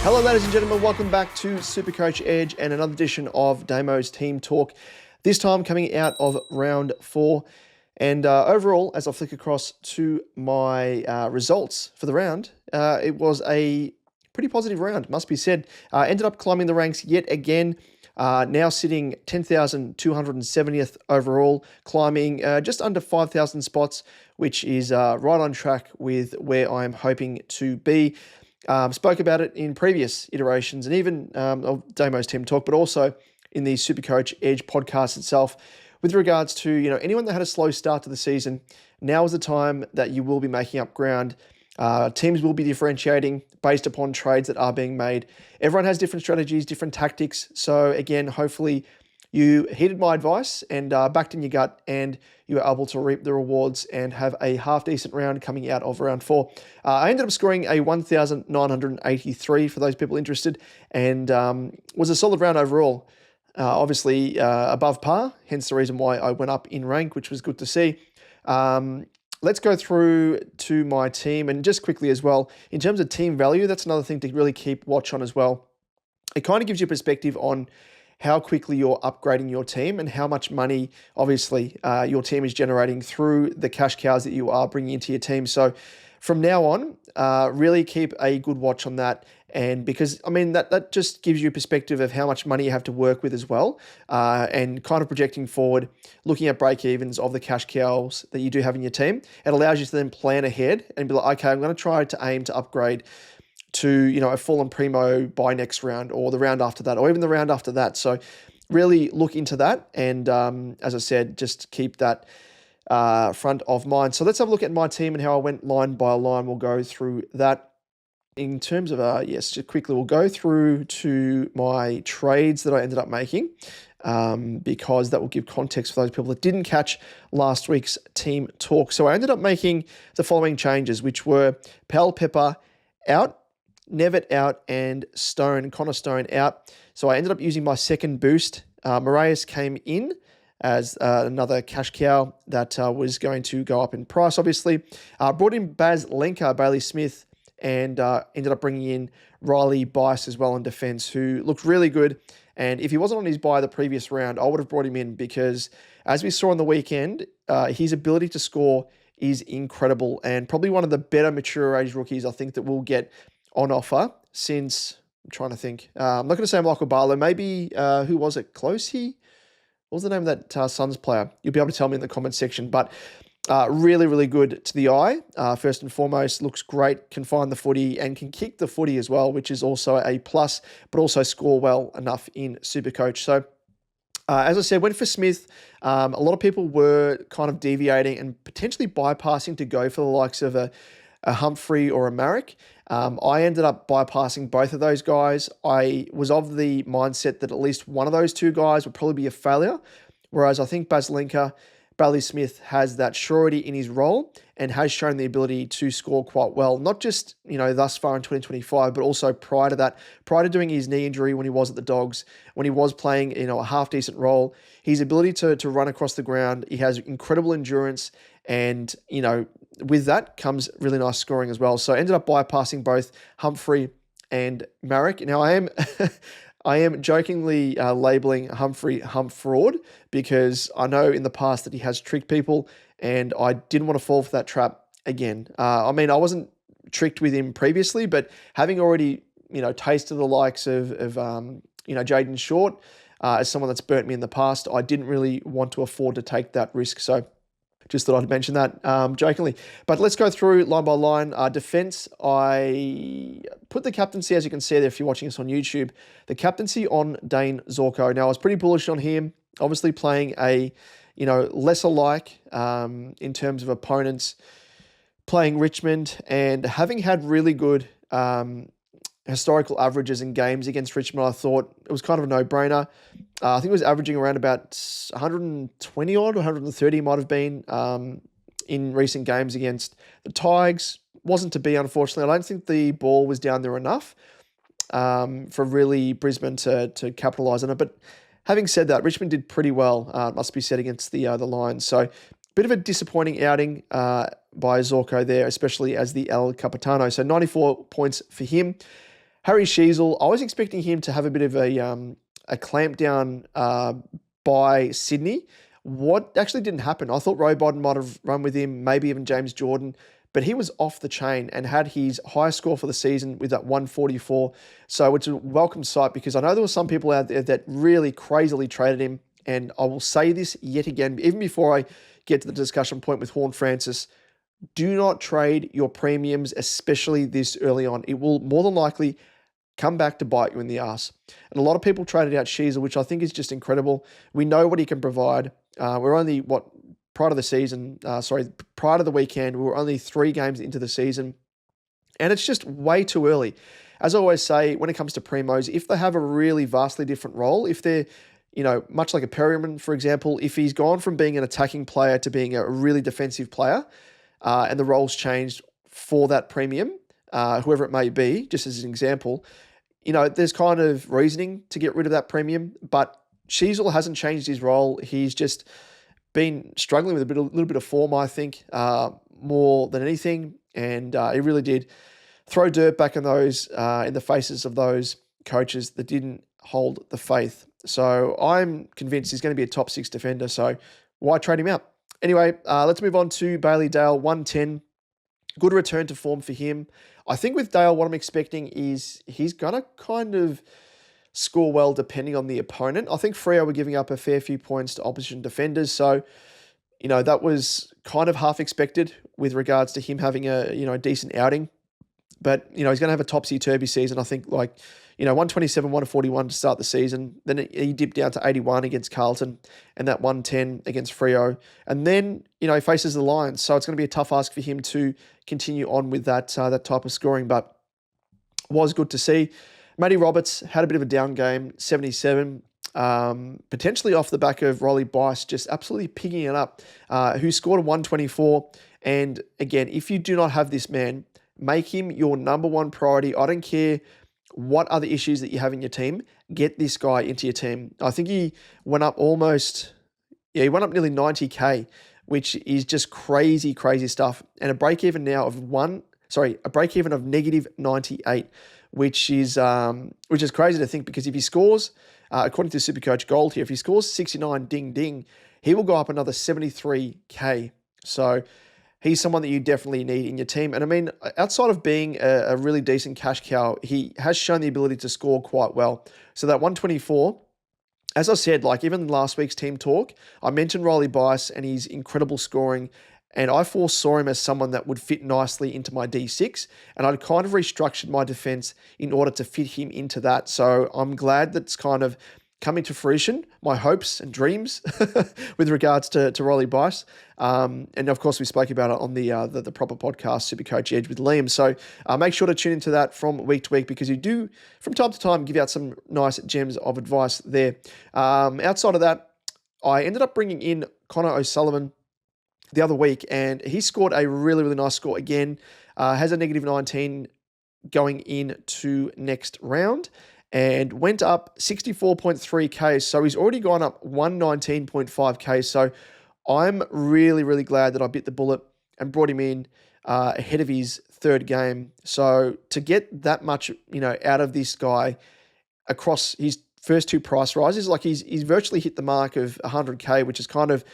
Hello, ladies and gentlemen. Welcome back to SuperCoach Edge and another edition of Damo's Team Talk. This time coming out of round 4. And overall, as I flick across to my results for the round, it was a pretty positive round, must be said. Ended up climbing the ranks yet again, now sitting 10,270th overall, climbing just under 5,000 spots, which is right on track with where I'm hoping to be. Spoke about it in previous iterations and even of Damo's Team Talk, but also in the SuperCoach Edge podcast itself with regards to, anyone that had a slow start to the season. Now is the time that you will be making up ground. Teams will be differentiating based upon trades that are being made. Everyone has different strategies, different tactics. So again, hopefully you heeded my advice and backed in your gut, and you were able to reap the rewards and have a half-decent round coming out of round 4. I ended up scoring a 1,983 for those people interested, and was a solid round overall. Obviously above par, hence the reason why I went up in rank, which was good to see. Let's go through to my team, and just quickly as well, in terms of team value, that's another thing to really keep watch on as well. It kind of gives you perspective on how quickly you're upgrading your team and how much money, obviously, your team is generating through the cash cows that you are bringing into your team. So from now on, really keep a good watch on that. And because, that just gives you a perspective of how much money you have to work with as well, and kind of projecting forward, looking at break-evens of the cash cows that you do have in your team. It allows you to then plan ahead and be like, okay, I'm going to try to aim to upgrade to, a full and primo by next round or the round after that or even the round after that. So really look into that. And as I said, just keep that front of mind. So let's have a look at my team and how I went line by line. We'll go through that. In terms of, just quickly, we'll go through to my trades that I ended up making, because that will give context for those people that didn't catch last week's team talk. So I ended up making the following changes, which were Pal Pepper out, Nevitt out, and Connor Stone out. So I ended up using my second boost. Marius came in as another cash cow that was going to go up in price, obviously. Brought in Baz Lenker, Bailey Smith, and ended up bringing in Riley Bice as well on defense, who looked really good. And if he wasn't on his bye the previous round, I would have brought him in because, as we saw on the weekend, his ability to score is incredible and probably one of the better mature age rookies I think that we'll get on offer since, I'm trying to think. I'm not going to say Michael Barlow. Maybe, who was it? Closey? What was the name of that Suns player? You'll be able to tell me in the comments section. But really, really good to the eye. First and foremost, looks great, can find the footy and can kick the footy as well, which is also a plus, but also score well enough in SuperCoach. So as I said, went for Smith. A lot of people were kind of deviating and potentially bypassing to go for the likes of a Humphrey or a Marek. I ended up bypassing both of those guys. I was of the mindset that at least one of those two guys would probably be a failure, whereas I think Baz Lenker, Bailey Smith has that surety in his role and has shown the ability to score quite well, not just, thus far in 2025, but also prior to that, prior to doing his knee injury when he was at the Dogs, when he was playing, a half-decent role, his ability to run across the ground, he has incredible endurance, and, with that comes really nice scoring as well. So I ended up bypassing both Humphrey and Marek. Now I am jokingly labeling Humphrey hump fraud because I know in the past that he has tricked people, and I didn't want to fall for that trap again. I wasn't tricked with him previously, but having already, tasted the likes of Jaden Short as someone that's burnt me in the past, I didn't really want to afford to take that risk. So just thought I'd mention that jokingly. But let's go through line by line. Defense, I put the captaincy, as you can see there if you're watching us on YouTube, the captaincy on Dane Zorko. Now, I was pretty bullish on him, obviously playing a, lesser like in terms of opponents, playing Richmond, and having had really good historical averages in games against Richmond, I thought it was kind of a no-brainer. I think it was averaging around about 120 odd, 130 might have been in recent games against the Tigers. Wasn't to be, unfortunately. I don't think the ball was down there enough for really Brisbane to capitalise on it. But having said that, Richmond did pretty well, must be said, against the Lions. So bit of a disappointing outing by Zorko there, especially as the El Capitano. So 94 points for him. Harry Sheezel, I was expecting him to have a bit of a clamp down by Sydney. What actually didn't happen? I thought Robodden might have run with him, maybe even James Jordan, but he was off the chain and had his highest score for the season with that 144. So it's a welcome sight, because I know there were some people out there that really crazily traded him. And I will say this yet again, even before I get to the discussion point with Horn Francis, do not trade your premiums, especially this early on. It will more than likely come back to bite you in the ass. And a lot of people traded out Sheezer, which I think is just incredible. We know what he can provide. We're only, prior to the weekend, we were only 3 games into the season. And it's just way too early. As I always say, when it comes to premos, if they have a really vastly different role, if they're, much like a Perryman, for example, if he's gone from being an attacking player to being a really defensive player, and the role's changed for that premium, whoever it may be, just as an example, there's kind of reasoning to get rid of that premium, but Sheezel hasn't changed his role. He's just been struggling with a little bit of form, I think, more than anything, and he really did throw dirt back in the faces of those coaches that didn't hold the faith. So I'm convinced he's going to be a top 6 defender, so why trade him out? Anyway, let's move on to Bailey Dale, 110. Good return to form for him. I think with Dale, what I'm expecting is he's going to kind of score well depending on the opponent. I think Freo were giving up a fair few points to opposition defenders, so that was kind of half expected with regards to him having a decent outing. But he's going to have a topsy-turvy season. I think 127, 141 to start the season. Then he dipped down to 81 against Carlton and that 110 against Freo. And then, he faces the Lions. So it's going to be a tough ask for him to continue on with that type of scoring, but was good to see. Matty Roberts had a bit of a down game, 77, potentially off the back of Rolly Bice just absolutely picking it up, who scored a 124. And again, if you do not have this man, make him your number one priority. I don't care what other issues that you have in your team. Get this guy into your team. I think he went up nearly 90K, which is just crazy, crazy stuff. And a break even now of negative 98, which is crazy to think, because if he scores, according to SuperCoach Gold here, if he scores 69 ding ding, he will go up another 73K. So he's someone that you definitely need in your team. And I mean, outside of being a really decent cash cow, he has shown the ability to score quite well. So that 124, as I said, even in last week's team talk, I mentioned Rolly Bice and his incredible scoring, and I foresaw him as someone that would fit nicely into my D6, and I'd kind of restructured my defense in order to fit him into that. So I'm glad that's kind of coming to fruition, my hopes and dreams with regards to Rolly Bice. And of course, we spoke about it on the proper podcast, SuperCoach Edge with Liam. So make sure to tune into that from week to week, because you do, from time to time, give out some nice gems of advice there. Outside of that, I ended up bringing in Connor O'Sullivan the other week, and he scored a really, really nice score again. Has a negative 19 going into next round, and went up 64.3K. So he's already gone up 119.5K. So I'm really, really glad that I bit the bullet and brought him in ahead of his third game. So to get that much, out of this guy across his first 2 price rises, he's virtually hit the mark of 100K, which is kind of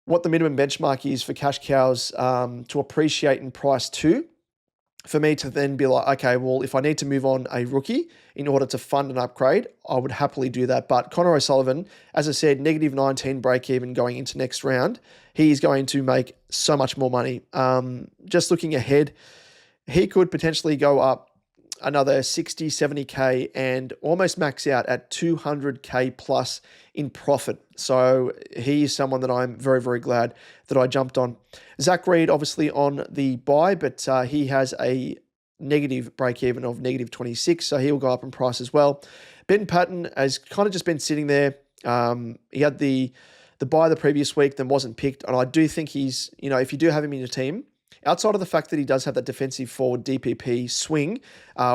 what the minimum benchmark is for cash cows to appreciate in price too. For me to then be like, okay, well, if I need to move on a rookie in order to fund an upgrade, I would happily do that. But Connor O'Sullivan, as I said, negative 19 break even going into next round. He's going to make so much more money. Just looking ahead, he could potentially go up another 60, 70K and almost max out at 200K plus in profit. So he is someone that I'm very, very glad that I jumped on. Zach Reed, obviously on the buy, but he has a negative break-even of negative 26, so he'll go up in price as well. Ben Patton has kind of just been sitting there. He had the buy the previous week, then wasn't picked, and I do think he's, if you do have him in your team, outside of the fact that he does have that defensive forward DPP swing,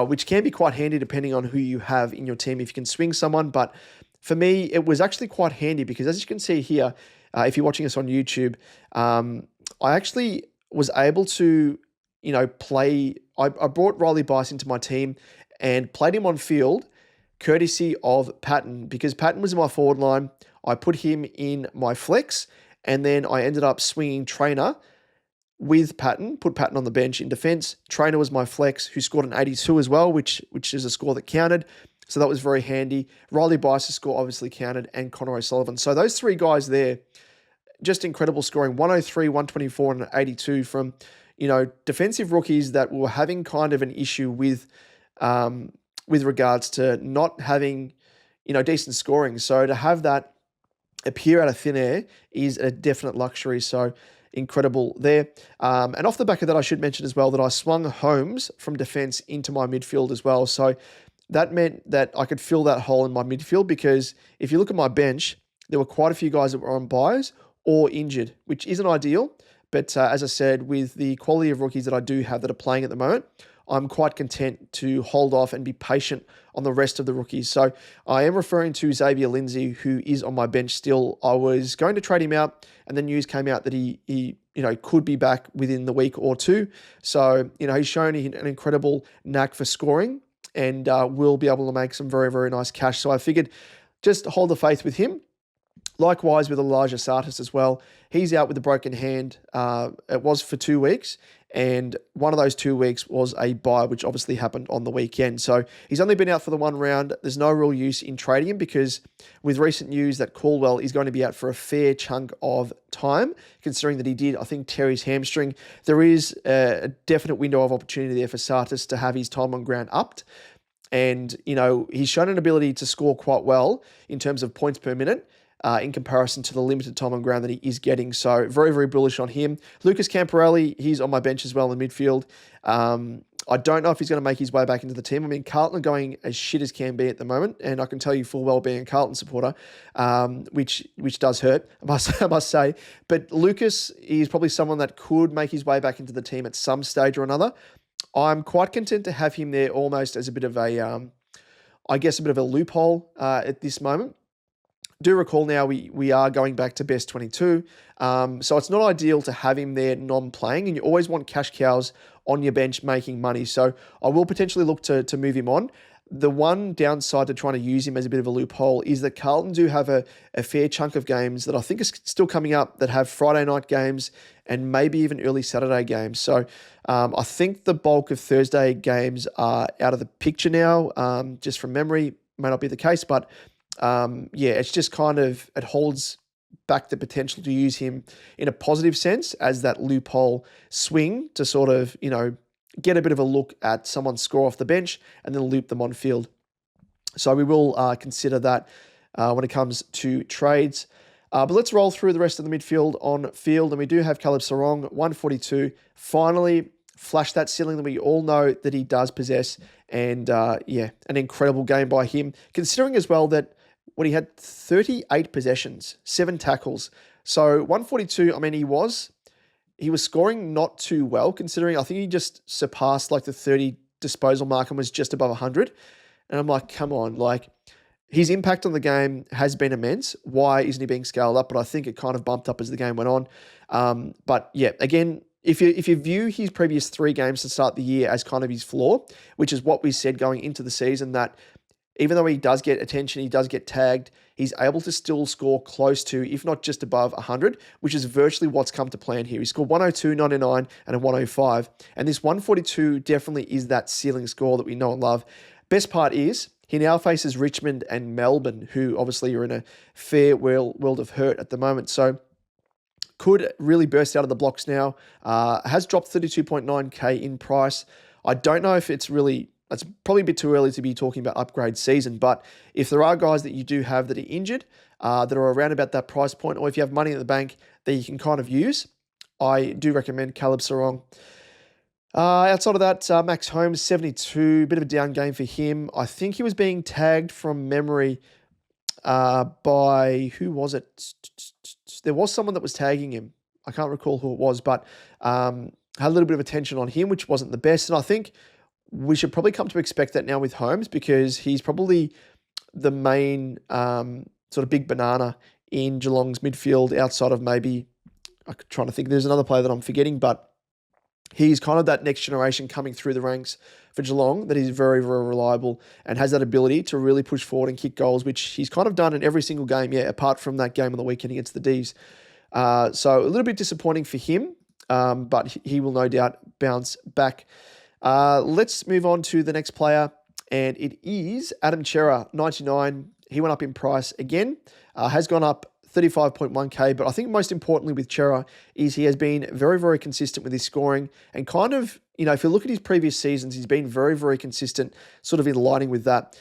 which can be quite handy depending on who you have in your team if you can swing someone. But for me, it was actually quite handy because, as you can see here, if you're watching us on YouTube, I actually was able to, play. I brought Rolly Bice into my team, and played him on field courtesy of Patton, because Patton was in my forward line. I put him in my flex, and then I ended up swinging Trainer with Patton, put Patton on the bench in defense. Trainer was my flex, who scored an 82 as well, which is a score that counted. So that was very handy. Riley Bice's score obviously counted, and Connor O'Sullivan. So those three guys there, just incredible scoring. 103, 124, and an 82 from, defensive rookies that were having kind of an issue with regards to not having, decent scoring. So to have that appear out of thin air is a definite luxury. So incredible there. And off the back of that, I should mention as well that I swung Holmes from defense into my midfield as well. So that meant that I could fill that hole in my midfield, because if you look at my bench, there were quite a few guys that were on buys or injured, which isn't ideal. But as I said, with the quality of rookies that I do have that are playing at the moment, I'm quite content to hold off and be patient on the rest of the rookies. So I am referring to Xavier Lindsay, who is on my bench still. I was going to trade him out, and the news came out that he could be back within the week or two. So, he's shown an incredible knack for scoring, and will be able to make some very, very nice cash. So I figured just hold the faith with him. Likewise with Elijah Sartis as well. He's out with a broken hand. It was for 2 weeks, and one of those 2 weeks was a bye, which obviously happened on the weekend. So he's only been out for the one round. There's no real use in trading him, because with recent news that Caldwell is going to be out for a fair chunk of time, considering that he did, I think, tear his hamstring, there is a definite window of opportunity there for Sartis to have his time on ground upped. And, he's shown an ability to score quite well in terms of points per minute, in comparison to the limited time on ground that he is getting. So very, very bullish on him. Lucas Camporelli, he's on my bench as well in midfield. I don't know if he's going to make his way back into the team. I mean, Carlton are going as shit as can be at the moment, and I can tell you full well, being a Carlton supporter, which does hurt, I must say. But Lucas is probably someone that could make his way back into the team at some stage or another. I'm quite content to have him there almost as a bit of a, a bit of a loophole at this moment. Do recall now we are going back to best 22. So it's not ideal to have him there non-playing, and you always want cash cows on your bench making money. So I will potentially look to move him on. The one downside to trying to use him as a bit of a loophole is that Carlton do have a fair chunk of games that I think is still coming up that have Friday night games and maybe even early Saturday games. So I think the bulk of Thursday games are out of the picture now, just from memory. May not be the case, but it's just kind of, it holds back the potential to use him in a positive sense as that loophole swing to sort of, get a bit of a look at someone's score off the bench and then loop them on field. So we will consider that when it comes to trades. But let's roll through the rest of the midfield on field. And we do have Caleb Sarong, 142, finally flashed that ceiling that we all know that he does possess. And an incredible game by him, considering as well that when he had 38 possessions, 7 tackles. So 142, I mean, he was scoring not too well, considering I think he just surpassed like the 30 disposal mark and was just above 100. And I'm like, come on, like his impact on the game has been immense. Why isn't he being scaled up? But I think it kind of bumped up as the game went on. But yeah, again, if you view his previous 3 games to start the year as kind of his floor, which is what we said going into the season, that even though he does get attention, he does get tagged, he's able to still score close to, if not just above 100, which is virtually what's come to plan here. He scored 102, 99, and a 105. And this 142 definitely is that ceiling score that we know and love. Best part is he now faces Richmond and Melbourne, who obviously are in a fair world of hurt at the moment. So could really burst out of the blocks now. Has dropped 32.9K in price. I don't know if it's probably a bit too early to be talking about upgrade season, but if there are guys that you do have that are injured, that are around about that price point, or if you have money in the bank that you can kind of use, I do recommend Caleb Sarong. Outside of that, Max Holmes, 72, bit of a down game for him. I think he was being tagged from memory by, who was it? There was someone that was tagging him. I can't recall who it was, but had a little bit of attention on him, which wasn't the best. And I think we should probably come to expect that now with Holmes, because he's probably the main sort of big banana in Geelong's midfield outside of maybe, I'm trying to think, there's another player that I'm forgetting, but he's kind of that next generation coming through the ranks for Geelong that is very, very reliable and has that ability to really push forward and kick goals, which he's kind of done in every single game, apart from that game on the weekend against the D's. So a little bit disappointing for him, but he will no doubt bounce back. Let's move on to the next player, and it is Adam Chera, 99. He went up in price again, has gone up 35.1k, but I think most importantly with Chera is he has been very, very consistent with his scoring and kind of, if you look at his previous seasons, he's been very, very consistent, sort of in lining with that.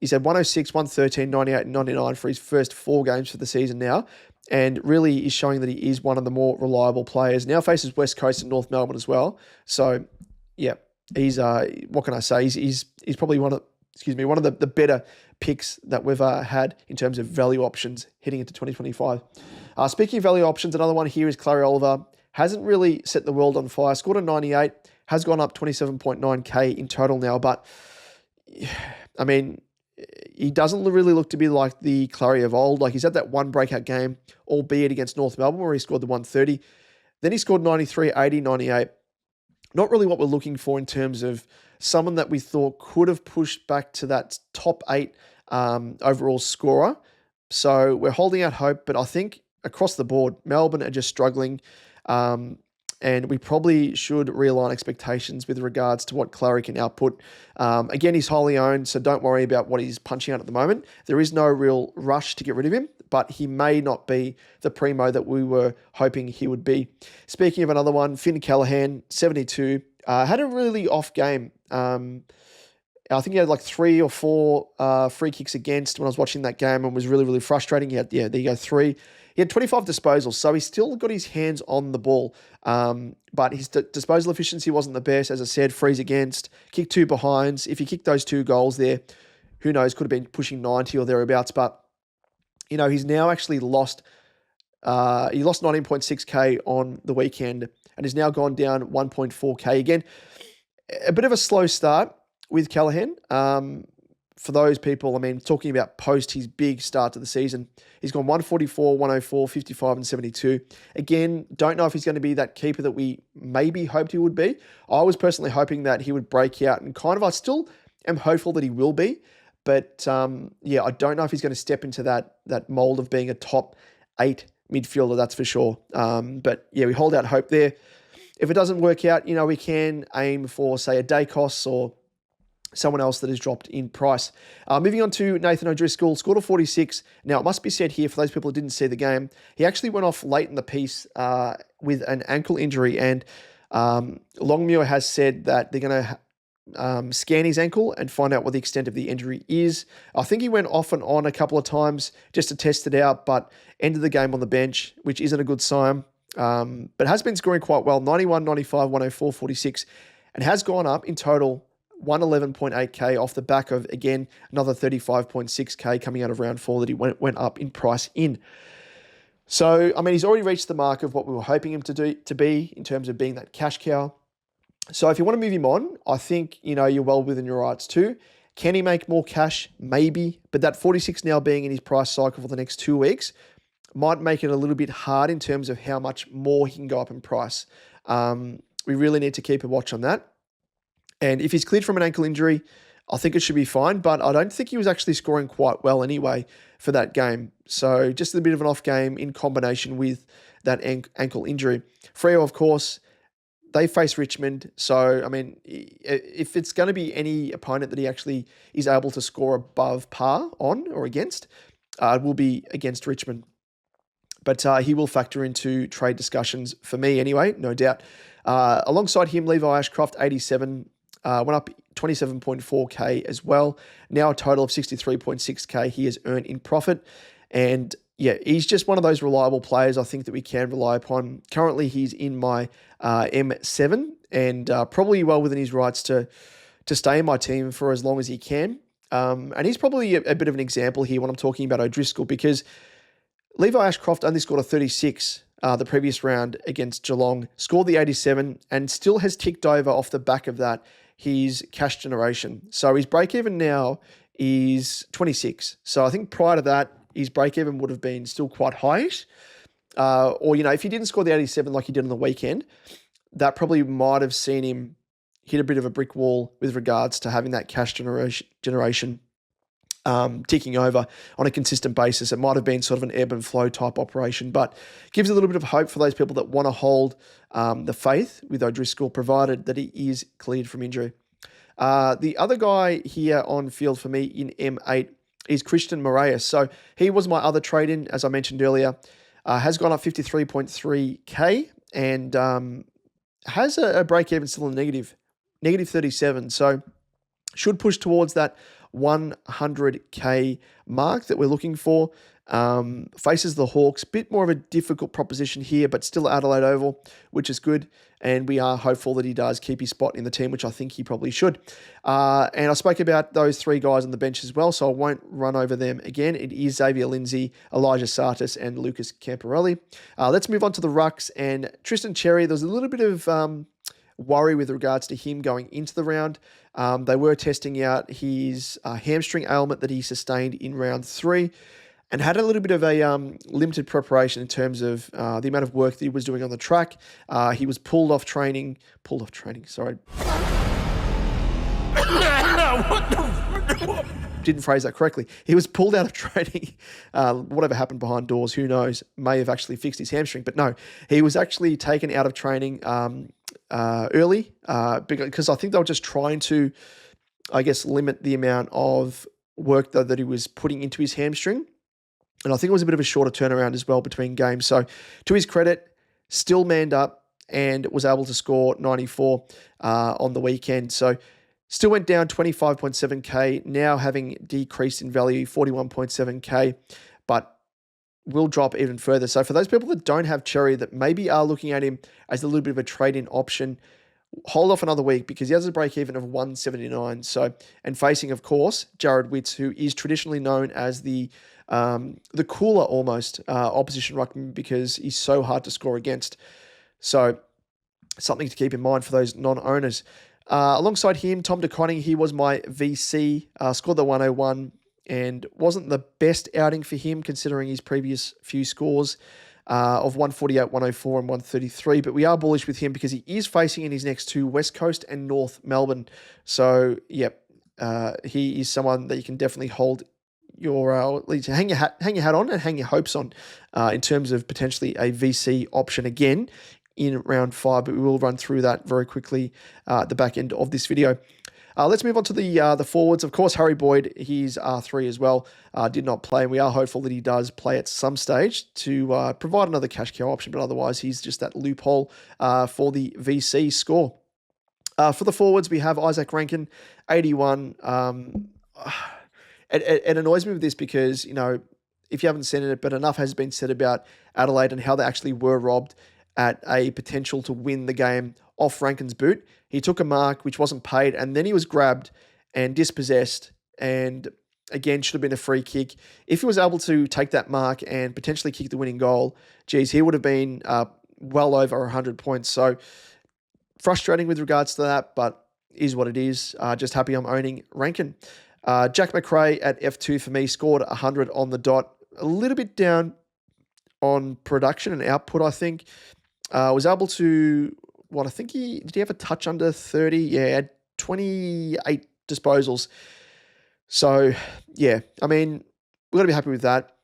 He's had 106, 113, 98, and 99 for his first 4 games for the season now, and really is showing that he is one of the more reliable players. Now faces West Coast and North Melbourne as well. So, yeah, he's, what can I say? He's probably one of the better picks that we've had in terms of value options heading into 2025. Speaking of value options, another one here is Clary Oliver. Hasn't really set the world on fire. Scored a 98, has gone up 27.9k in total now. But, I mean, he doesn't really look to be like the Clary of old. Like, he's had that one breakout game, albeit against North Melbourne, where he scored the 130. Then he scored 93, 80, 98. Not really what we're looking for in terms of someone that we thought could have pushed back to that top 8 overall scorer. So we're holding out hope, but I think across the board, Melbourne are just struggling. And we probably should realign expectations with regards to what Clary can output. Again, he's wholly owned, so don't worry about what he's punching out at the moment. There is no real rush to get rid of him, but he may not be the primo that we were hoping he would be. Speaking of another one, Finn Callaghan, 72, had a really off game. I think he had like 3 or 4 free kicks against when I was watching that game, and was really, really frustrating. He had, there you go, 3. He had 25 disposals, so he still got his hands on the ball. But his disposal efficiency wasn't the best. As I said, frees against, kicked 2 behinds. If he kicked those 2 goals there, who knows, could have been pushing 90 or thereabouts. But, he's now actually lost, he lost 19.6k on the weekend and has now gone down 1.4k. Again, a bit of a slow start with Callaghan. For those people, talking about post his big start to the season, he's gone 144, 104, 55, and 72. Again, don't know if he's going to be that keeper that we maybe hoped he would be. I was personally hoping that he would break out, and I still am hopeful that he will be. But I don't know if he's going to step into that mold of being a top 8 midfielder, that's for sure. But we hold out hope there. If it doesn't work out, we can aim for, say, a Dacos or someone else that has dropped in price. Moving on to Nathan O'Driscoll, scored a 46. Now, it must be said here, for those people who didn't see the game, he actually went off late in the piece with an ankle injury, and Longmuir has said that they're going to scan his ankle and find out what the extent of the injury is. I think he went off and on a couple of times just to test it out, but ended the game on the bench, which isn't a good sign. But has been scoring quite well, 91, 95, 104, 46, and has gone up in total 111.8k off the back of, again, another 35.6k coming out of round 4 that he went up in price in. So, he's already reached the mark of what we were hoping him to be in terms of being that cash cow. So if you want to move him on, I think, you're well within your rights too. Can he make more cash? Maybe. But that 46 now being in his price cycle for the next 2 weeks might make it a little bit hard in terms of how much more he can go up in price. We really need to keep a watch on that. And if he's cleared from an ankle injury, I think it should be fine. But I don't think he was actually scoring quite well anyway for that game. So just a bit of an off game in combination with that ankle injury. Freo, of course, they face Richmond. So, if it's going to be any opponent that he actually is able to score above par on or against, it will be against Richmond. But he will factor into trade discussions for me anyway, no doubt. Alongside him, Levi Ashcroft, 87, went up 27.4k as well. Now a total of 63.6k he has earned in profit. And he's just one of those reliable players I think that we can rely upon. Currently, he's in my M7 and probably well within his rights to stay in my team for as long as he can. And he's probably a bit of an example here when I'm talking about O'Driscoll, because Levi Ashcroft only scored a 36 the previous round against Geelong, scored the 87, and still has ticked over off the back of that his cash generation. So his break-even now is 26. So I think prior to that, his break-even would have been still quite high-ish. Or, if he didn't score the 87 like he did on the weekend, that probably might have seen him hit a bit of a brick wall with regards to having that cash generation ticking over on a consistent basis. It might have been sort of an ebb and flow type operation, but gives a little bit of hope for those people that want to hold the faith with O'Driscoll, provided that he is cleared from injury. The other guy here on field for me in M8 is Christian Moraes. So he was my other trade-in, as I mentioned earlier. Has gone up 53.3K and has a break-even still in negative 37. So should push towards that 100K mark that we're looking for. Faces the Hawks, bit more of a difficult proposition here, but still Adelaide Oval, which is good. And we are hopeful that he does keep his spot in the team, which I think he probably should. And I spoke about those three guys on the bench as well, so I won't run over them again. It is Xavier Lindsay, Elijah Sartis, and Lucas Camporelli. Let's move on to the rucks. And Tristan Cherry, there's a little bit of worry with regards to him going into the round. They were testing out his hamstring ailment that he sustained in round 3 and had a little bit of a limited preparation in terms of the amount of work that he was doing on the track. He was pulled off training, sorry. Didn't phrase that correctly. He was pulled out of training. Whatever happened behind doors, who knows, may have actually fixed his hamstring. But no, he was actually taken out of training early because I think they were just trying to, I guess, limit the amount of work that he was putting into his hamstring. And I think it was a bit of a shorter turnaround as well between games. So to his credit, still manned up and was able to score 94 on the weekend. So still went down 25.7K, now having decreased in value 41.7K, but will drop even further. So for those people that don't have Cherry, that maybe are looking at him as a little bit of a trade-in option, hold off another week because he has a break-even of 179. So, and facing, of course, Jared Witts, who is traditionally known as the cooler almost opposition ruckman because he's so hard to score against. So something to keep in mind for those non-owners. Alongside him, Tom DeConning, he was my VC, scored the 101 and wasn't the best outing for him considering his previous few scores of 148, 104 and 133. But we are bullish with him because he is facing in his next two, West Coast and North Melbourne. So, yep, he is someone that you can definitely hold your hang your hat on and hang your hopes on in terms of potentially a VC option again in round 5, but we will run through that very quickly at the back end of this video. Let's move on to the forwards. Of course, Harry Boyd, he's R3 as well, did not play, and we are hopeful that he does play at some stage to provide another cash cow option, but otherwise he's just that loophole for the VC score. For the forwards, we have Isaac Rankin, 81. It annoys me with this because, you know, if you haven't seen it, but enough has been said about Adelaide and how they actually were robbed at a potential to win the game off Rankin's boot. He took a mark which wasn't paid, and then he was grabbed and dispossessed, and again, should have been a free kick. If he was able to take that mark and potentially kick the winning goal, geez, he would have been well over 100 points. So frustrating with regards to that, but is what it is. Just happy I'm owning Rankin. Jack McRae at F2 for me scored 100 on the dot. A little bit down on production and output, I think. Was able to, I think did he have a touch under 30? Yeah, had 28 disposals. So, yeah, I mean, we've got to be happy with that.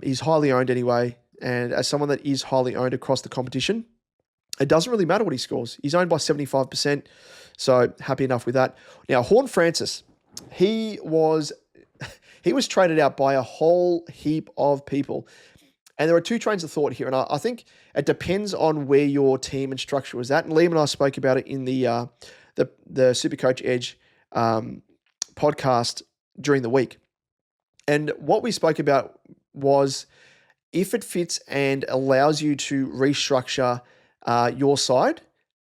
He's highly owned anyway. And as someone that is highly owned across the competition, it doesn't really matter what he scores. He's owned by 75%. So happy enough with that. Now, Horn Francis, he was traded out by a whole heap of people. And there are two trains of thought here. And I think it depends on where your team and structure was at. And Liam and I spoke about it in the SuperCoach Edge podcast during the week. And what we spoke about was if it fits and allows you to restructure your side,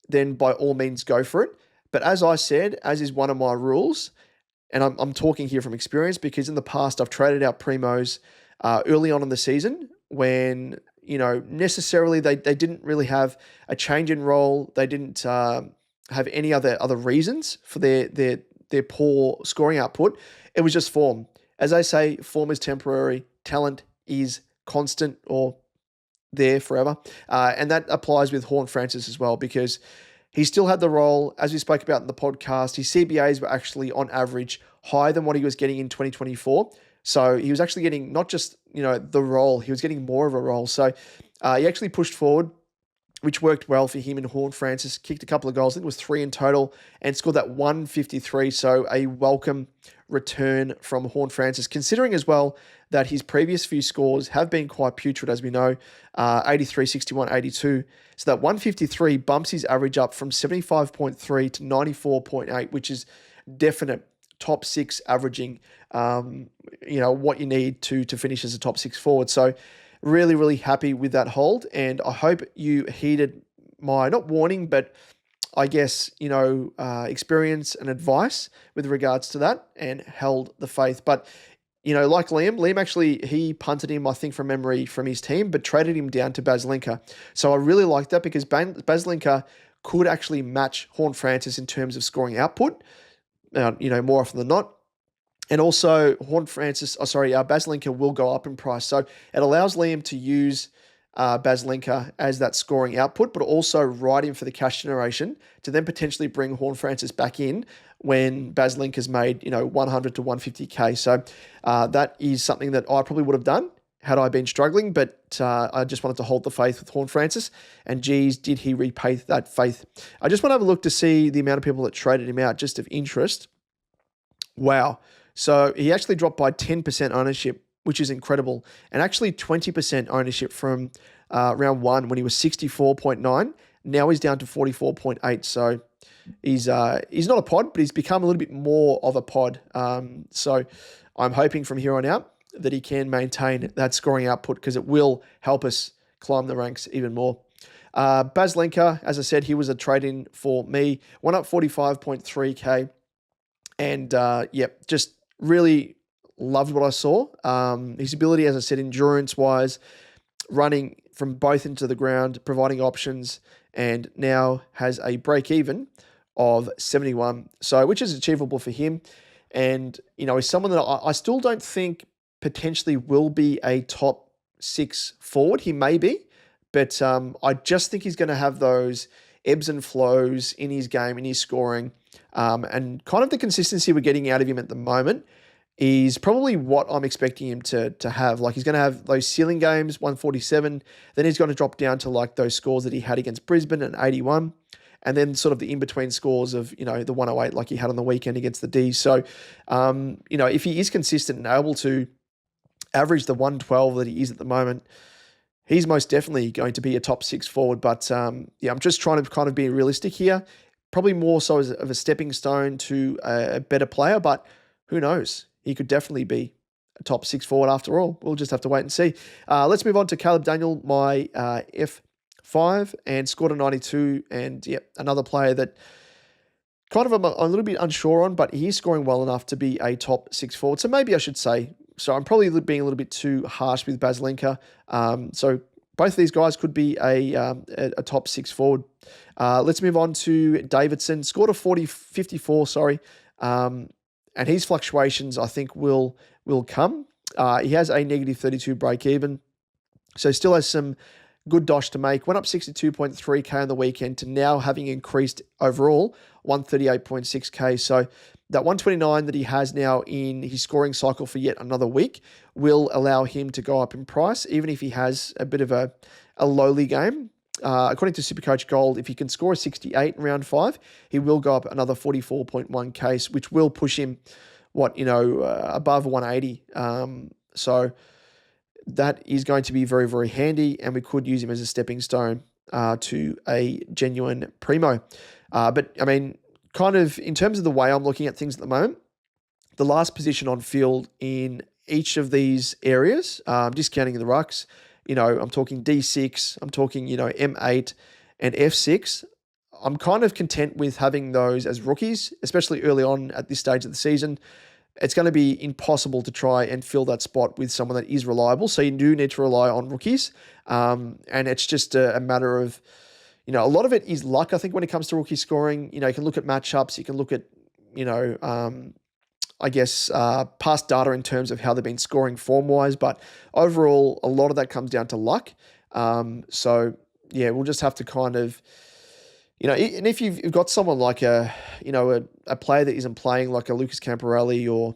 then by all means go for it. But as I said, as is one of my rules, and I'm talking here from experience because in the past I've traded out premos early on in the season when, you know, necessarily they didn't really have a change in role. They didn't have any other reasons for their poor scoring output. It was just form. As I say, form is temporary. Talent is constant, or there forever. And that applies with Horne-Francis as well, because he still had the role, as we spoke about in the podcast. His CBAs were actually on average higher than what he was getting in 2024. So he was actually getting not just, the role, he was getting more of a role. So he actually pushed forward, which worked well for him and Horne-Francis, kicked a couple of goals. I think it was 3 in total, and scored that 153. So a welcome return from Horne-Francis, considering as well that his previous few scores have been quite putrid, as we know, 83, 61, 82. So that 153 bumps his average up from 75.3 to 94.8, which is definite top 6 averaging, what you need to finish as a top 6 forward. So really, really happy with that hold. And I hope you heeded my, not warning, but I guess, experience and advice with regards to that and held the faith. But, like Liam actually, he punted him, I think from memory, from his team, but traded him down to Baslinka. So I really like that, because Baslinka could actually match Horne-Francis in terms of scoring output, more often than not. And also Baslinka will go up in price. So it allows Liam to use Baslinka as that scoring output, but also ride him for the cash generation to then potentially bring Horne-Francis back in when Baslinka's made, 100 to 150K. So that is something that I probably would have done had I been struggling, but I just wanted to hold the faith with Horne-Francis, and geez, did he repay that faith. I just want to have a look to see the amount of people that traded him out, just of interest. Wow. So he actually dropped by 10% ownership, which is incredible, and actually 20% ownership from round 1 when he was 64.9. Now he's down to 44.8. So he's not a pod, but he's become a little bit more of a pod. So I'm hoping from here on out that he can maintain that scoring output, because it will help us climb the ranks even more. Baslinka, as I said, he was a trade-in for me. Went up 45.3K. And just really loved what I saw. His ability, as I said, endurance-wise, running from both into the ground, providing options, and now has a break-even of 71, so which is achievable for him. And, he's someone that I still don't think potentially will be a top 6 forward. He may be, but I just think he's going to have those ebbs and flows in his game, in his scoring, and kind of the consistency we're getting out of him at the moment is probably what I'm expecting him to have. Like, he's going to have those ceiling games, 147, then he's going to drop down to like those scores that he had against Brisbane at 81, and then sort of the in-between scores of, the 108 like he had on the weekend against the D's. So, if he is consistent and able to average the 112 that he is at the moment, he's most definitely going to be a top 6 forward. But I'm just trying to kind of be realistic here. Probably more so as of a stepping stone to a better player, but who knows? He could definitely be a top 6 forward after all. We'll just have to wait and see. Let's move on to Caleb Daniel, my F5, and scored a 92. And another player that kind of I'm a little bit unsure on, but he is scoring well enough to be a top 6 forward. So maybe I should say, so I'm probably being a little bit too harsh with Baslinka. So both of these guys could be a top 6 forward. Let's move on to Davidson. Scored a 54, and his fluctuations, I think, will come. He has a negative 32 break even, so still has some good dosh to make. Went up 62.3K on the weekend to now having increased overall 138.6K. So that 129 that he has now in his scoring cycle for yet another week will allow him to go up in price, even if he has a bit of a lowly game. According to SuperCoach Gold, if he can score a 68 in round 5, he will go up another 44.1K, which will push him, above 180. So that is going to be very, very handy, and we could use him as a stepping stone to a genuine primo. But, I mean, kind of in terms of the way I'm looking at things at the moment, the last position on field in each of these areas, discounting the rucks, I'm talking D6, I'm talking, M8 and F6. I'm kind of content with having those as rookies, especially early on at this stage of the season. It's going to be impossible to try and fill that spot with someone that is reliable. So you do need to rely on rookies. And it's just a matter of, a lot of it is luck, I think, when it comes to rookie scoring. You can look at matchups, you can look at, past data in terms of how they've been scoring form-wise. But overall, a lot of that comes down to luck. So yeah, we'll just have to kind of, and if you've got someone like a player that isn't playing, like a Lucas Camporelli or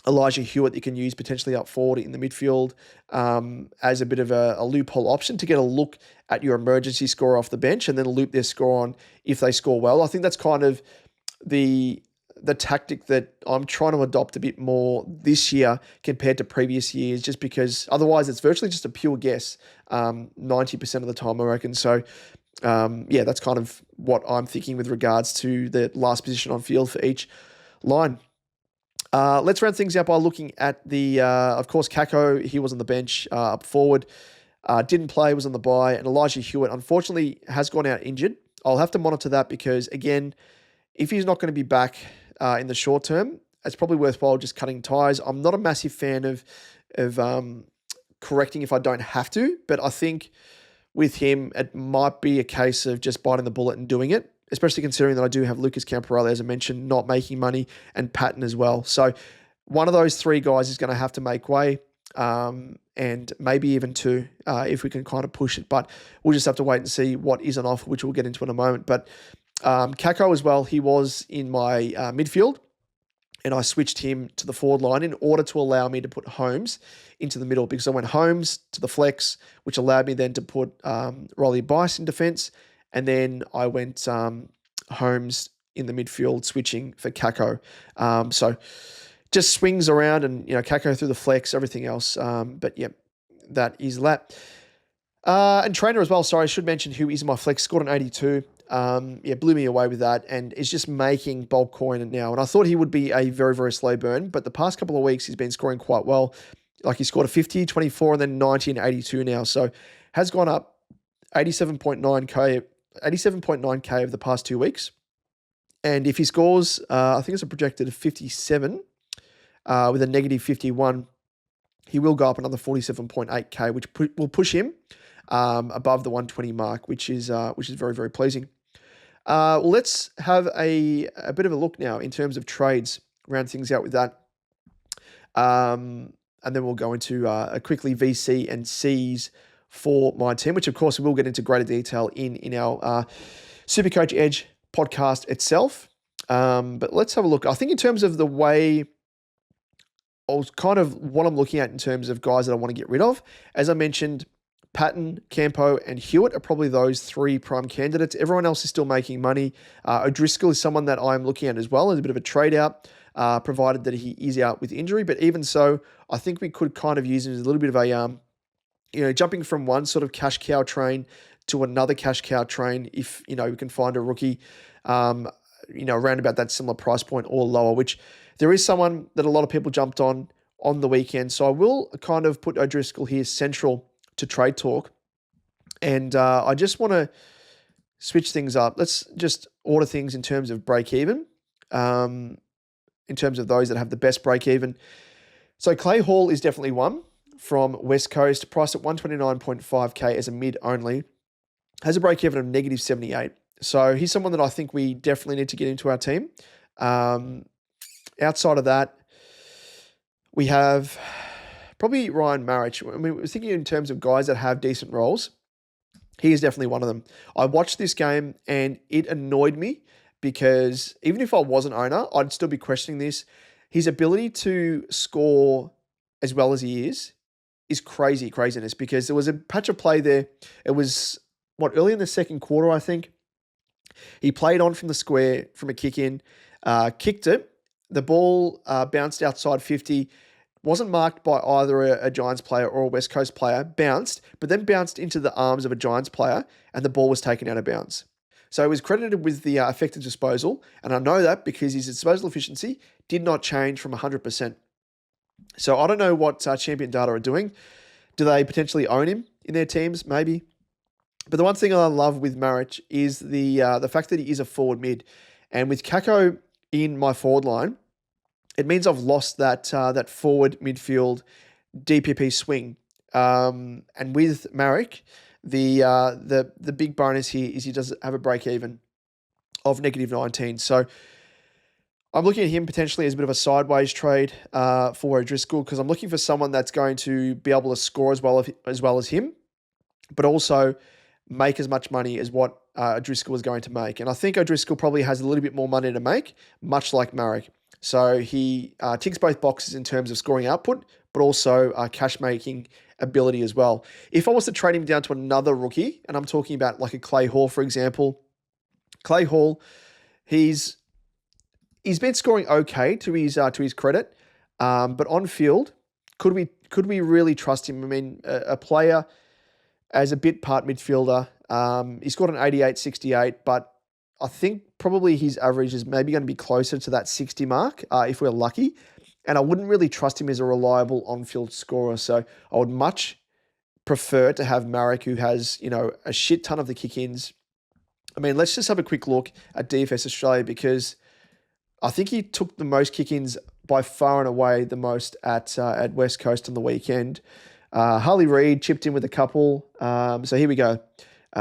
Elijah Hewitt, that you can use potentially up forward in the midfield as a bit of a loophole option to get a look at your emergency score off the bench and then loop their score on if they score well. I think that's kind of the tactic that I'm trying to adopt a bit more this year compared to previous years, just because otherwise it's virtually just a pure guess 90% of the time, I reckon. So yeah, that's kind of what I'm thinking with regards to the last position on field for each line. Let's round things out by looking at of course, Kako. He was on the bench up forward. Didn't play, was on the bye. And Elijah Hewitt, unfortunately, has gone out injured. I'll have to monitor that because, again, if he's not going to be back in the short term, it's probably worthwhile just cutting ties. I'm not a massive fan of correcting if I don't have to, but I think with him, it might be a case of just biting the bullet and doing it, especially considering that I do have Lucas Camporelli, as I mentioned, not making money, and Patton as well. So one of those three guys is going to have to make way, and maybe even two if we can kind of push it. But we'll just have to wait and see what is on offer, which we'll get into in a moment. But Kako as well, he was in my midfield, and I switched him to the forward line in order to allow me to put Holmes into the middle, because I went Holmes to the flex, which allowed me then to put Riley Bice in defence, and then I went Holmes in the midfield, switching for Kako. So just swings around, and Kako through the flex, everything else. But yeah, that is that. And Trainer as well. Sorry, I should mention who is my flex. Scored an 82. Blew me away with that, and is just making bulk coin now. And I thought he would be a very, very slow burn, but the past couple of weeks he's been scoring quite well. Like he scored a 50, 24, and then 90 and 82 now. So has gone up 87.9K over the past 2 weeks. And if he scores, I think it's a projected 57 with a negative 51, he will go up another 47.8K, which will push him above the 120 mark, which is very, very pleasing. Let's have a bit of a look now in terms of trades, round things out with that. And then we'll go into quickly VC and Cs for my team, which of course we will get into greater detail in our SuperCoach Edge podcast itself. But let's have a look. I think in terms of the way, or kind of what I'm looking at in terms of guys that I want to get rid of, as I mentioned, Patton, Campo, and Hewitt are probably those three prime candidates. Everyone else is still making money. O'Driscoll is someone that I'm looking at as well as a bit of a trade out, provided that he is out with injury. But even so, I think we could kind of use him as a little bit of a, jumping from one sort of cash cow train to another cash cow train if, we can find a rookie, around about that similar price point or lower, which there is someone that a lot of people jumped on the weekend. So I will kind of put O'Driscoll here central to trade talk. And I just want to switch things up. Let's just order things in terms of break even, in terms of those that have the best break even. So Clay Hall is definitely one from West Coast, priced at 129.5K as a mid only, has a break even of negative 78. So he's someone that I think we definitely need to get into our team. Outside of that, we have probably Ryan Marich. I mean, we're thinking in terms of guys that have decent roles. He is definitely one of them. I watched this game and it annoyed me because even if I was an owner, I'd still be questioning this. His ability to score as well as he is craziness, because there was a patch of play there. It was, early in the second quarter, I think. He played on from the square, from a kick in, kicked it. The ball bounced outside 50, wasn't marked by either a Giants player or a West Coast player, bounced, but then bounced into the arms of a Giants player, and the ball was taken out of bounds. So he was credited with the effective disposal, and I know that because his disposal efficiency did not change from 100%. So I don't know what Champion Data are doing. Do they potentially own him in their teams? Maybe. But the one thing I love with Marich is the fact that he is a forward mid. And with Kako in my forward line, it means I've lost that forward midfield DPP swing. And with Marich, the big bonus here is he does have a break even of negative 19. So I'm looking at him potentially as a bit of a sideways trade for O'Driscoll, because I'm looking for someone that's going to be able to score as well as him. but also make as much money as what O'Driscoll was going to make. And I think O'Driscoll probably has a little bit more money to make, much like Marek. So he ticks both boxes in terms of scoring output, but also cash making ability as well. If I was to trade him down to another rookie, and I'm talking about like a Clay Hall, for example, Clay Hall, he's been scoring okay to his credit, but on field, could we really trust him? I mean, a player as a bit part midfielder, he scored an 88-68, but I think probably his average is maybe going to be closer to that 60 mark if we're lucky. And I wouldn't really trust him as a reliable on-field scorer. So I would much prefer to have Marek, who has, a shit ton of the kick-ins. I mean, let's just have a quick look at DFS Australia, because I think he took the most kick-ins by far and away, the most at West Coast on the weekend. Harley Reid chipped in with a couple. So here we go.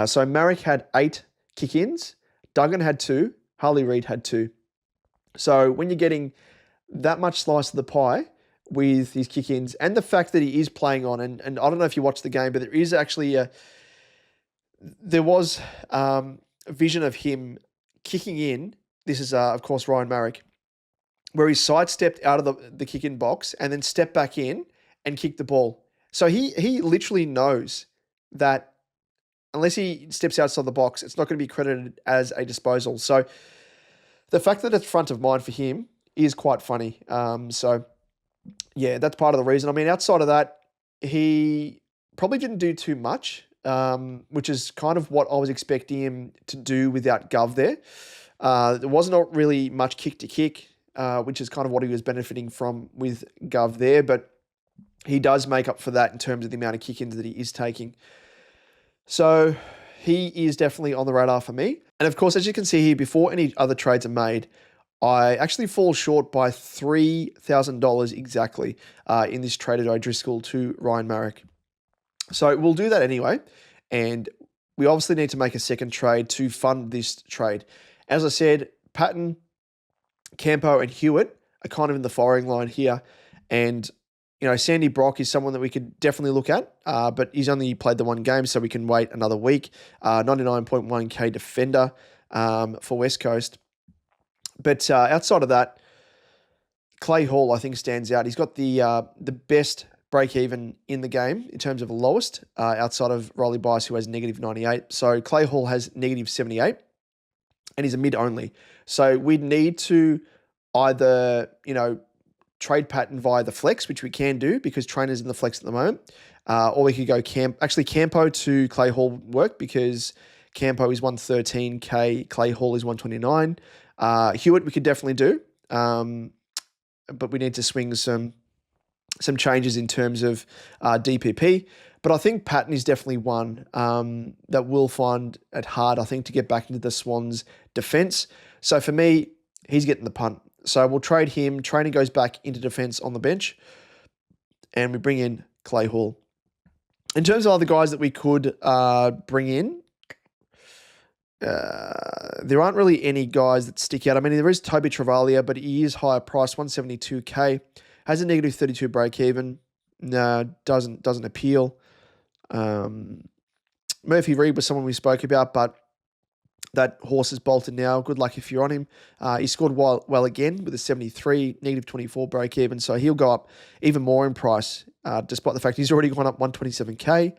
So Marek had 8 kick-ins. Duggan had 2. Harley Reid had 2. So when you're getting that much slice of the pie with his kick-ins, and the fact that he is playing on, and I don't know if you watched the game, but there is actually there was a vision of him kicking in. This is, of course, Ryan Marek, where he sidestepped out of the kick-in box and then stepped back in and kicked the ball. So he literally knows that unless he steps outside the box, it's not going to be credited as a disposal. So the fact that it's front of mind for him is quite funny. So yeah, that's part of the reason. I mean, outside of that, he probably didn't do too much, which is kind of what I was expecting him to do without Gov there. There was not really much kick to kick, which is kind of what he was benefiting from with Gov there, but he does make up for that in terms of the amount of kick-ins that he is taking. So he is definitely on the radar for me. And of course, as you can see here, before any other trades are made, I actually fall short by $3,000 exactly in this trade at O'Driscoll to Ryan Marek. So we'll do that anyway. And we obviously need to make a second trade to fund this trade. As I said, Patton, Campo, and Hewitt are kind of in the firing line here. And Sandy Brock is someone that we could definitely look at, but he's only played the one game, so we can wait another week. 99.1K defender for West Coast. But outside of that, Clay Hall, I think, stands out. He's got the best break-even in the game in terms of the lowest, outside of Riley Bice, who has -98. So Clay Hall has -78, and he's a mid-only. So we'd need to either, trade Patton via the flex, which we can do because Trainer's in the flex at the moment. Or we could go Campo to Clay Hall work, because Campo is 113K, Clay Hall is 129. Hewitt we could definitely do, but we need to swing some changes in terms of DPP. But I think Patton is definitely one that will find it hard, I think, to get back into the Swans' defence. So for me, he's getting the punt. So we'll trade him. Trainer goes back into defence on the bench, and we bring in Clay Hall. In terms of other guys that we could bring in, there aren't really any guys that stick out. I mean, there is Toby Travalia, but he is higher priced, 172K, has a -32 break even. No, doesn't appeal. Murphy Reed was someone we spoke about, but that horse is bolted now. Good luck if you're on him. He scored well again with a 73, -24 break even, so he'll go up even more in price, despite the fact he's already gone up 127K.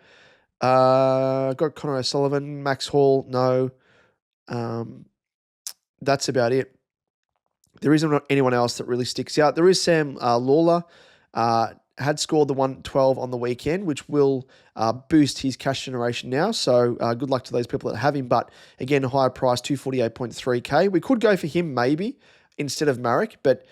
Got Connor O'Sullivan, Max Hall, no. That's about it. There isn't anyone else that really sticks out. There is Sam Lawler, had scored the 112 on the weekend, which will boost his cash generation now. So good luck to those people that have him. But again, higher price, 248.3K. We could go for him maybe instead of Marek, but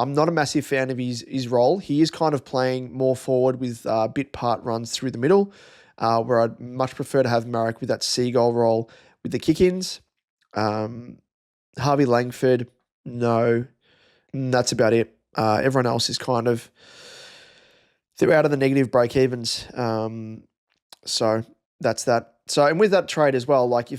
I'm not a massive fan of his role. He is kind of playing more forward with bit part runs through the middle, where I'd much prefer to have Marek with that seagull role with the kick-ins. Harvey Langford, no. That's about it. Everyone else is kind of, they're out of the negative break-evens. So that's that. So, and with that trade as well, like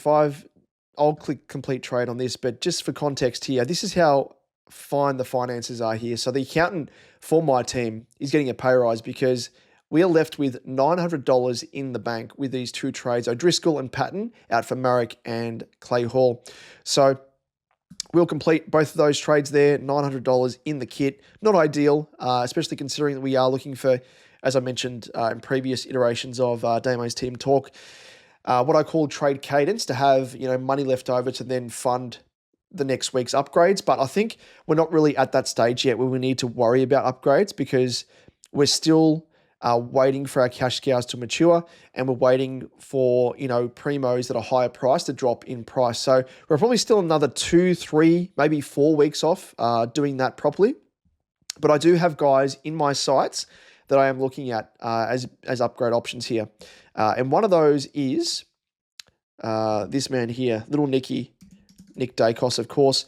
I'll click complete trade on this, but just for context here, this is how fine the finances are here. So the accountant for my team is getting a pay rise because we are left with $900 in the bank with these two trades, O'Driscoll and Patton out for Marek and Clay Hall. So we'll complete both of those trades there, $900 in the kit. Not ideal, especially considering that we are looking for, as I mentioned in previous iterations of Damo's Team Talk, what I call trade cadence, to have money left over to then fund the next week's upgrades. But I think we're not really at that stage yet where we need to worry about upgrades, because we're still waiting for our cash cows to mature, and we're waiting for premos that are higher priced to drop in price. So we're probably still another 2, 3, maybe 4 weeks off doing that properly. But I do have guys in my sights that I am looking at as upgrade options here. And one of those is this man here, little Nick Dacos, of course.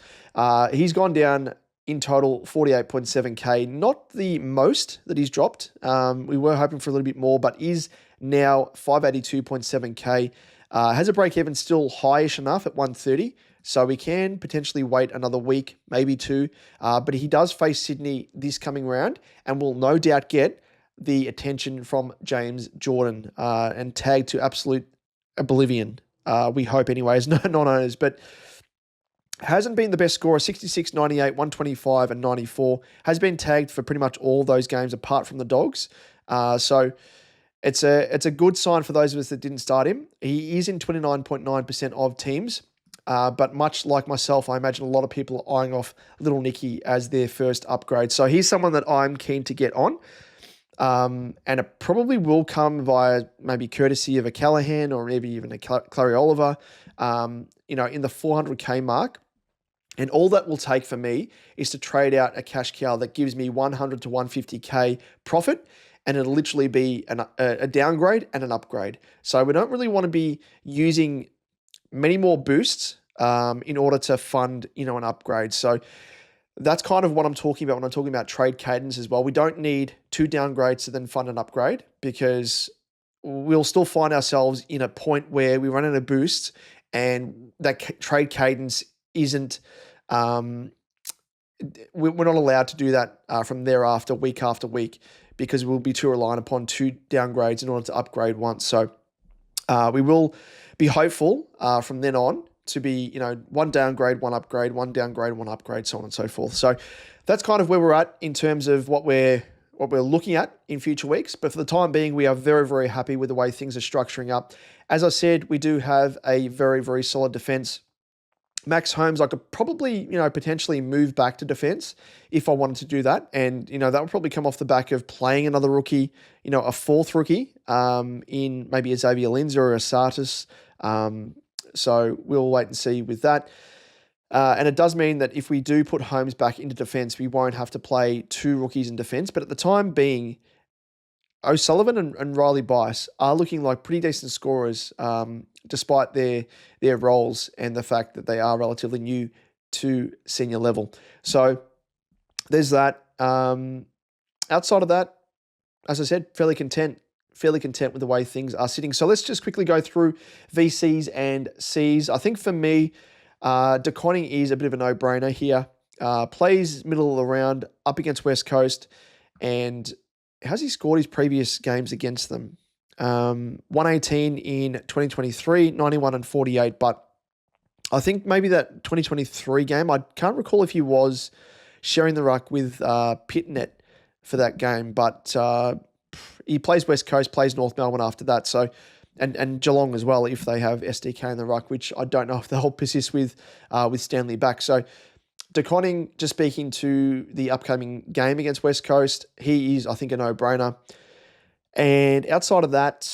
He's gone down in total 48.7K, not the most that he's dropped. We were hoping for a little bit more, but is now 582.7K. Has a break even still highish enough at 130. So we can potentially wait another week, maybe 2. But he does face Sydney this coming round and will no doubt get the attention from James Jordan and tagged to absolute oblivion. We hope anyways, non-owners. But hasn't been the best scorer, 66, 98, 125, and 94. Has been tagged for pretty much all those games apart from the Dogs. So it's a good sign for those of us that didn't start him. He is in 29.9% of teams. But much like myself, I imagine a lot of people are eyeing off little Nicky as their first upgrade. So he's someone that I'm keen to get on. And it probably will come via maybe courtesy of a Callahan or maybe even a Clary Oliver, in the 400K mark. And all that will take for me is to trade out a cash cow that gives me 100 to 150K profit, and it'll literally be a downgrade and an upgrade. So we don't really want to be using many more boosts in order to fund, an upgrade. So that's kind of what I'm talking about when I'm talking about trade cadence as well. We don't need 2 downgrades to then fund an upgrade, because we'll still find ourselves in a point where we run out of boosts and that trade cadence isn't, we're not allowed to do that from thereafter, week after week, because we'll be too reliant upon 2 downgrades in order to upgrade once. So we will be hopeful from then on to be, 1 downgrade, 1 upgrade, 1 downgrade, 1 upgrade, so on and so forth. So that's kind of where we're at in terms of what we're looking at in future weeks. But for the time being, we are very, very happy with the way things are structuring up. As I said, we do have a very, very solid defense. Max Holmes, I could probably, potentially move back to defense if I wanted to do that. And, that would probably come off the back of playing another rookie, a 4th rookie in maybe a Xavier Lindsay or a Sartis. So we'll wait and see with that. And it does mean that if we do put Holmes back into defense, we won't have to play 2 rookies in defense. But at the time being, O'Sullivan and Riley Bice are looking like pretty decent scorers, despite their roles and the fact that they are relatively new to senior level. So there's that. Outside of that, as I said, fairly content with the way things are sitting. So let's just quickly go through VCs and Cs. I think for me, DeConning is a bit of a no-brainer here. Plays middle of the round up against West Coast, and has he scored his previous games against them? 118 in 2023, 91 and 48, but I think maybe that 2023 game, I can't recall if he was sharing the ruck with Pitnet for that game, but he plays West Coast, plays North Melbourne after that, so and Geelong as well if they have SDK in the ruck, which I don't know if they'll persist with Stanley back. So DeConning, just speaking to the upcoming game against West Coast, he is, I think, a no-brainer. And outside of that,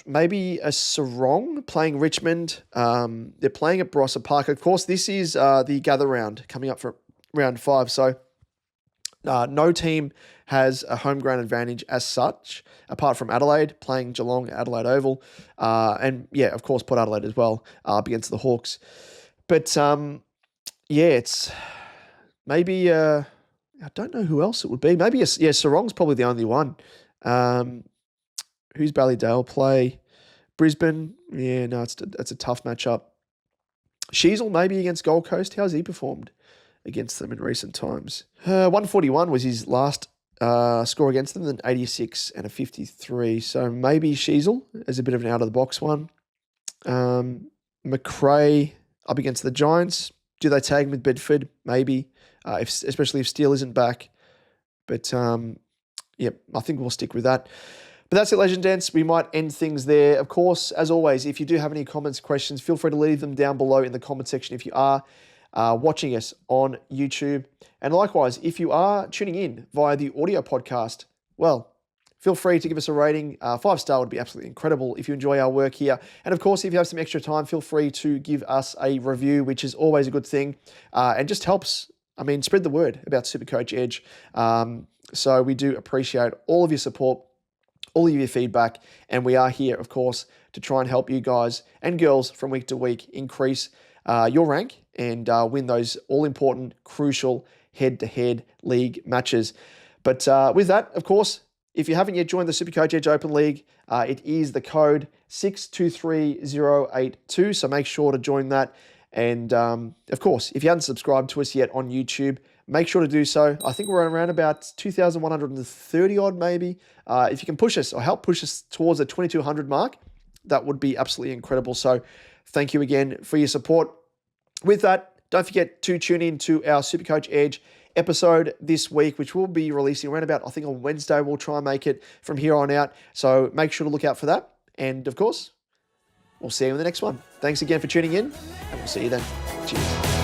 maybe a Sarong playing Richmond. They're playing at Barossa Park. Of course, this is the gather round coming up for round 5. So no team has a home ground advantage as such, apart from Adelaide, playing Geelong at Adelaide Oval. And, yeah, of course, Port Adelaide as well, up against the Hawks. But, it's maybe, I don't know who else it would be. Maybe, Sarong's probably the only one. Who's Ballydale play? Brisbane. Yeah, no, it's a tough matchup. Sheasel maybe against Gold Coast. How's he performed against them in recent times? 141 was his last score against them, an 86 and a 53. So maybe Sheasel is a bit of an out-of-the-box one. McRae up against the Giants. Do they tag him with Bedford? Maybe, especially if Steele isn't back. But, yep, I think we'll stick with that. But that's it, ladies and gents. We might end things there. Of course, as always, if you do have any comments, questions, feel free to leave them down below in the comment section if you are watching us on YouTube. And likewise, if you are tuning in via the audio podcast, well, feel free to give us a rating. 5-star would be absolutely incredible if you enjoy our work here. And of course, if you have some extra time, feel free to give us a review, which is always a good thing and just helps, spread the word about SuperCoach Edge. So we do appreciate all of your support, all of your feedback, and we are here, of course, to try and help you guys and girls from week to week increase your rank and win those all-important, crucial head-to-head league matches. But with that, of course, if you haven't yet joined the SuperCoach Edge Open League, it is the code 623082, so make sure to join that. And, of course, if you haven't subscribed to us yet on YouTube, make sure to do so. I think we're around about 2,130 odd maybe. If you can push us or help push us towards the 2,200 mark, that would be absolutely incredible. So thank you again for your support. With that, don't forget to tune in to our SuperCoach Edge episode this week, which we'll be releasing around about, I think on Wednesday. We'll try and make it from here on out. So make sure to look out for that. And of course, we'll see you in the next one. Thanks again for tuning in, and we'll see you then. Cheers.